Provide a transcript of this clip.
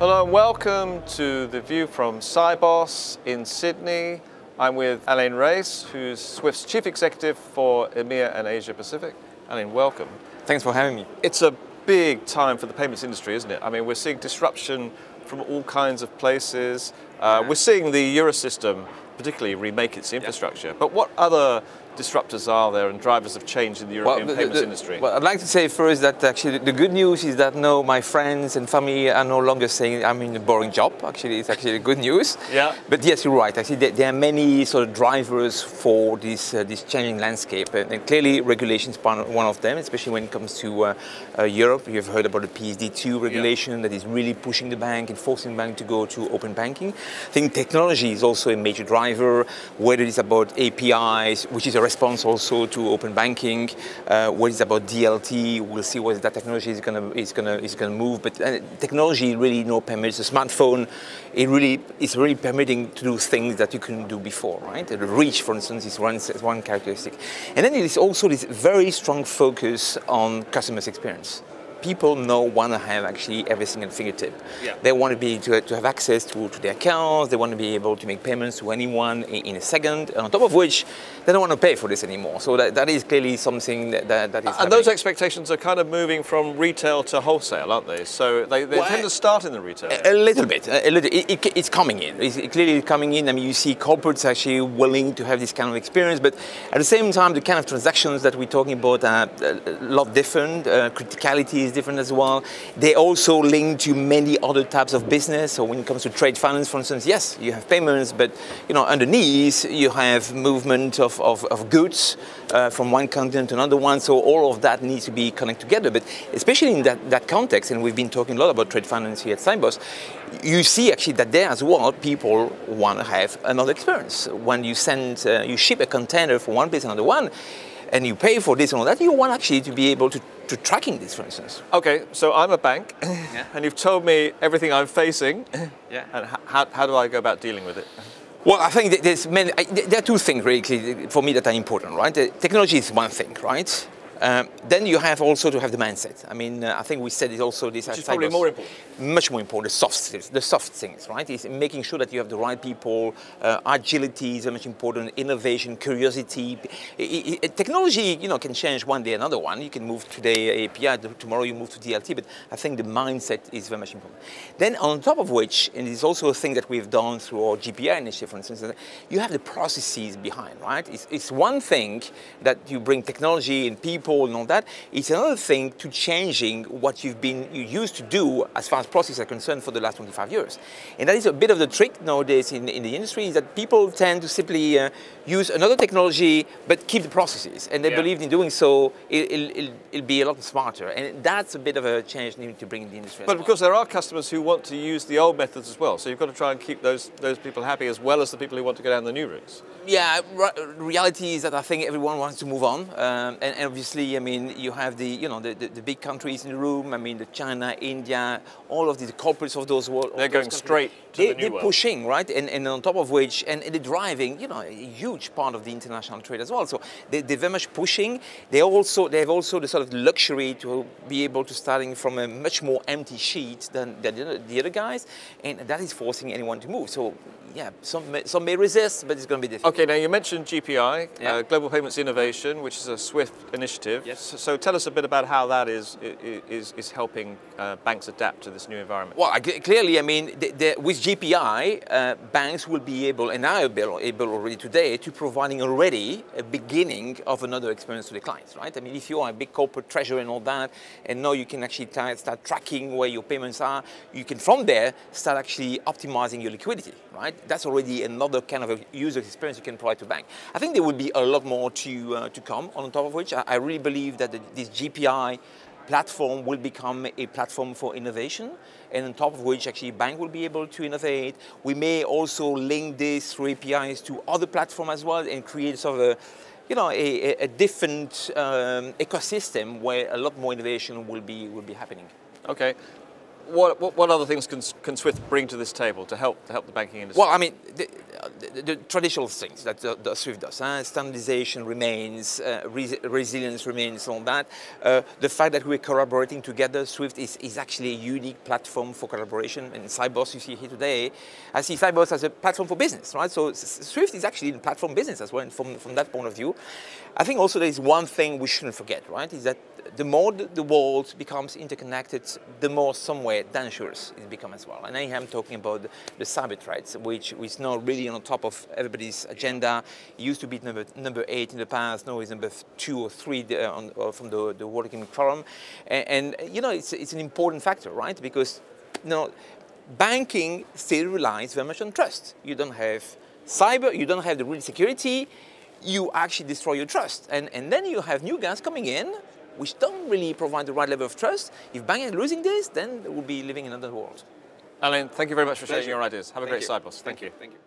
Hello and welcome to the view from Sibos in Sydney. I'm with Alain Raes, who's Swift's Chief Executive for EMEA and Asia Pacific. Alain, welcome. Thanks for having me. It's a big time for the payments industry, isn't it? I mean, we're seeing disruption from all kinds of places. We're seeing the Eurosystem particularly remake its infrastructure. But what other disruptors are there and drivers of change in the European payments industry? Well, I'd like to say first that actually the good news is that no, my friends and family are no longer saying I'm in a boring job. Actually, it's actually good news. Yeah. But yes, you're right. Actually, there are many sort of drivers for this changing landscape, and clearly regulation is one of them, especially when it comes to Europe. You've heard about the PSD2 regulation that is really pushing the bank and forcing the bank to go to open banking. I think technology is also a major driver, whether it's about APIs, which is a response also to open banking, whether it's about DLT. We'll see whether that technology is gonna move. But technology really permits the smartphone. It's really permitting to do things that you couldn't do before, right? The reach, for instance, is one characteristic. And then there is also this very strong focus on customer experience. People want to have actually everything at fingertip. Yeah. They want to be to have access to their accounts. They want to be able to make payments to anyone in a second. And on top of which, they don't want to pay for this anymore. So that is clearly something that is happening. And those expectations are kind of moving from retail to wholesale, aren't they? So they tend to start in the retail. A little bit. It's coming in. It's clearly coming in. I mean, you see corporates actually willing to have this kind of experience, but at the same time, the kind of transactions that we're talking about are a lot different. Criticality is different as well. They also link to many other types of business. So when it comes to trade finance, for instance, yes, you have payments, but underneath you have movement of goods from one continent to another one. So all of that needs to be connected together. But especially in that context, and we've been talking a lot about trade finance here at Sibos, you see actually that there as well, people want to have another experience. When you you ship a container from one place to another one, and you pay for this and all that, you want actually to be able to tracking this, for instance. Okay, so I'm a bank, and you've told me everything I'm facing. Yeah. And how do I go about dealing with it? Well, I think there are two things really for me that are important, right? Technology is one thing, right? Then you have also to have the mindset. I mean, I think we said it also this. Which is probably more important. Much more important. The soft things, right? Is making sure that you have the right people. Agility is much important. Innovation, curiosity. Technology, can change one day another one. You can move today API, tomorrow you move to DLT. But I think the mindset is very much important. Then on top of which, and it's also a thing that we've done through our GPI initiative, for instance, you have the processes behind, right? It's one thing that you bring technology and people and all that. It's another thing to changing what you used to do as far as processes are concerned for the last 25 years. And that is a bit of the trick nowadays in the industry, is that people tend to simply use another technology but keep the processes. And they believe in doing so, it'll be a lot smarter. And that's a bit of a change needed to bring in the industry. But of course there are customers who want to use the old methods as well. So you've got to try and keep those people happy as well as the people who want to go down the new routes. Yeah, reality is that I think everyone wants to move on. And obviously, I mean, you have the big countries in the room. I mean, the China, India, all of the corporates of those world. They're going straight to the new world. They're pushing, right? And on top of which, and they're driving, a huge part of the international trade as well. So they're very much pushing. They have also the sort of luxury to be able to starting from a much more empty sheet than the other guys, and that is forcing anyone to move. So yeah, some may resist, but it's going to be difficult. Okay, now you mentioned GPI, Global Payments Innovation, which is a Swift initiative. Yes. So tell us a bit about how that is helping banks adapt to this new environment. Well, clearly, I mean, with GPI, banks will be able, and are able already today, to providing already a beginning of another experience to the clients, right? I mean, if you are a big corporate treasurer and all that, and now you can actually start tracking where your payments are, you can from there start actually optimizing your liquidity, right? That's already another kind of a user experience you can provide to bank. I think there will be a lot more to come. On top of which, I really believe that this GPI platform will become a platform for innovation, and on top of which actually bank will be able to innovate. We may also link this through APIs to other platforms as well and create sort of a different ecosystem where a lot more innovation will be happening. Okay. What other things can Swift bring to this table to help the banking industry? Well, I mean, the traditional things that the SWIFT does. Standardization remains, resilience remains, all that. The fact that we're collaborating together, SWIFT is actually a unique platform for collaboration. And Sibos, you see here today, I see Sibos as a platform for business, right? So SWIFT is actually in platform business as well, from that point of view. I think also there is one thing we shouldn't forget, right? Is that the more the world becomes interconnected, the more somewhere dangerous it becomes as well. And I am talking about the cyber threats, which is now really on top of everybody's agenda. It used to be number 8 in the past, now it's number 2 or 3 from the World Economic Forum. And you know, it's an important factor, right? Because you know, banking still relies very much on trust. You don't have cyber, you don't have the real security, you actually destroy your trust. And then you have new guys coming in which don't really provide the right level of trust. If banking is losing this, then we'll be living in another world. Alain, thank you very much for sharing your ideas. Have a great Sibos. Thank you. Thank you.